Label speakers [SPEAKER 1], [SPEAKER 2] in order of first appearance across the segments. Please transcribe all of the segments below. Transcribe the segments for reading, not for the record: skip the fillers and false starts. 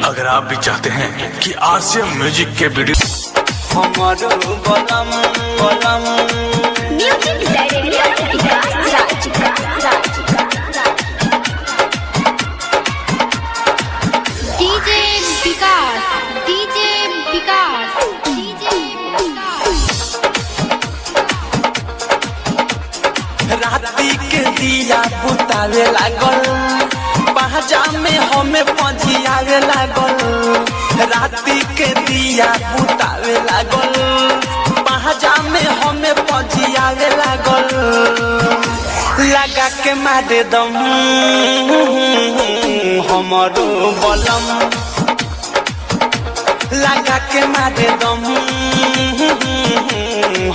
[SPEAKER 1] अगर आप भी चाहते हैं कि आरसीएम म्यूजिक के वीडियो
[SPEAKER 2] हमारो बलम बलम
[SPEAKER 3] म्यूजिक डीजे विकास डीजे विकास डीजे
[SPEAKER 2] राती के दिया बुतावे लागल पहजा में हमें पजियावे लागल राती के दिया बुतावे लागल पहजा में हमें पजियावे लागल लगा के मारे दम हमारो बलम लगा के मारे दम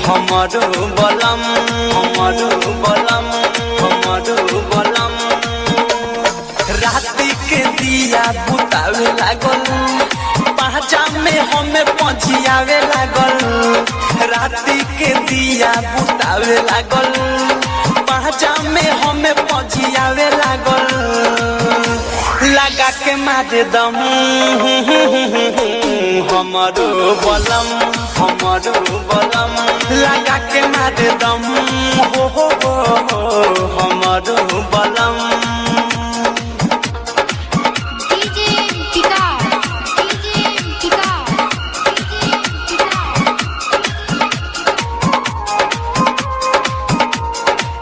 [SPEAKER 2] हमारो बलम हमारो बलम हमारो बलम राती के दिया बुतावे लागल पहचा में हमें पजियावे लागल राती के दिया बुतावे लागल पहचा में हमें पजियावे लागल लगा के मारे दम हमारो बलम हमारो बलम लगा के मारे दम हो हमारो बलम
[SPEAKER 3] डीजे विकास डीजे विकास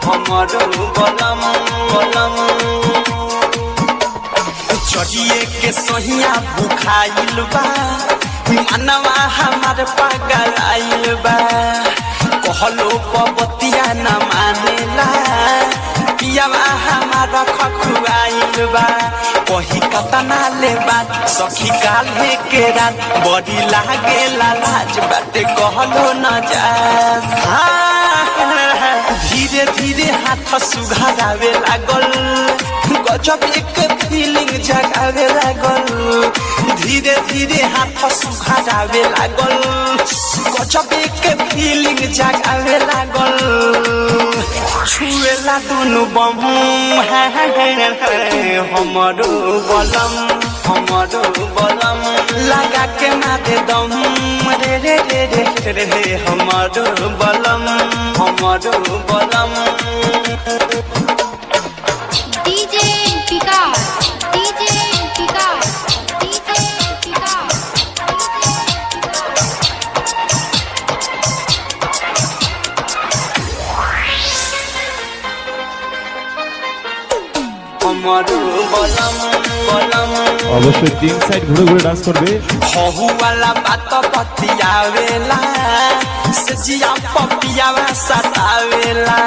[SPEAKER 2] हमारो बलम बलम चढ़िए के सहिया बुखाइल बा मनवा हमार पागल आइल बा कहलो पबतिया न मानेला पियावा हमारा खखुआइल बा कही कतना ले बात सखी काल्हे के रात बड़ी लागे लाज बाटे कहलो न जा धीरे धीरे हाथ सुघारावे लागल गजब एक फीलिंग जगावे लागल धीरे धीरे हाथ सुघारावे लागल गजब एक फीलिंग जगावे लागल छुएला दुनु बम हमारो बलम हमारो बलम लगा के मारे दम रे रे रे रे रे रे हमारो बलम हमारो बलम
[SPEAKER 3] डीजे विकास डीजे विकास डीजे विकास
[SPEAKER 2] हमारो बलम बलम
[SPEAKER 4] অবশ্যই তিন সাইড ঘুরে ঘুরে ডান্স করবে
[SPEAKER 2] हहु वाला बात बतियावेला सजिया पपियावा सतावेला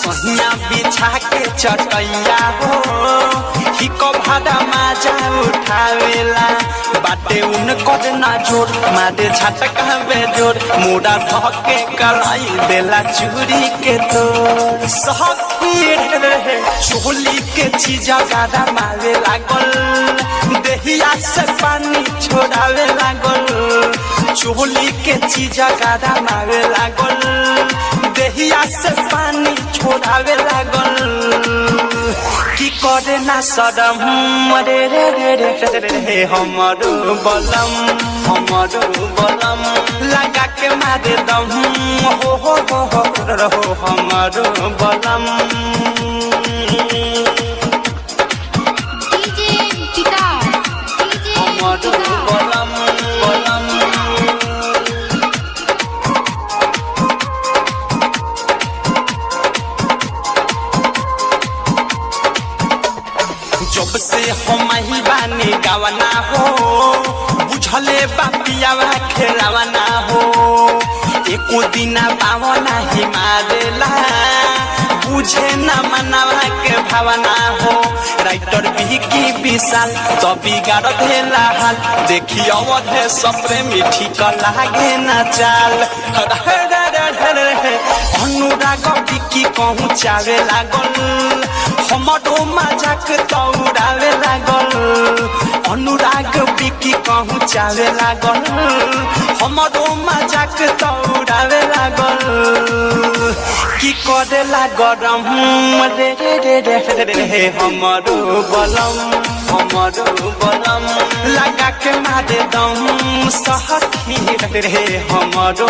[SPEAKER 2] सहिया बिछा के चटैया हो हिको भाड़ा माजा उठावेला बाटे उन कद ना जोर मारे झटका बेजोर मुड़ा धके कराई देला चूरी के तोर सहकी रहे चोली के चीजा गाड़ा मारे लागल देहिया से पानी छोड़ावे लागल चोली के चीजा गाड़ा मारे लागल देहिया से पानी छोड़ावे लागल की करे ना सदम रे रे रे रे रे रे हमारो बलम हमारो बलम लगा के मारे दम हो हमारो बलम
[SPEAKER 3] डीजे विकास डीजे
[SPEAKER 2] हमारो बलम बलम जब से हम ही बानी गावना हो बुझले बापियावा खेलावना हो एको दिना पावना ही मारेला बुझे न मनावा के भावना हो राइटर भी की विशाल तो बिगाड़ देला हाल देखी अवधे सपरे मीठी का लागे न चाल अनुराग बिकी पहुँचावे लागल हमारो मजाक तौड़ावे लागल अनुराग बिकी पहुँचावे लागल हमारो मजाक तौड़ावे लागल की करेला गरम रे रे रे रे रे हमारो बलम। हमरो बलम लगा के मारे दम सखी रे हमरो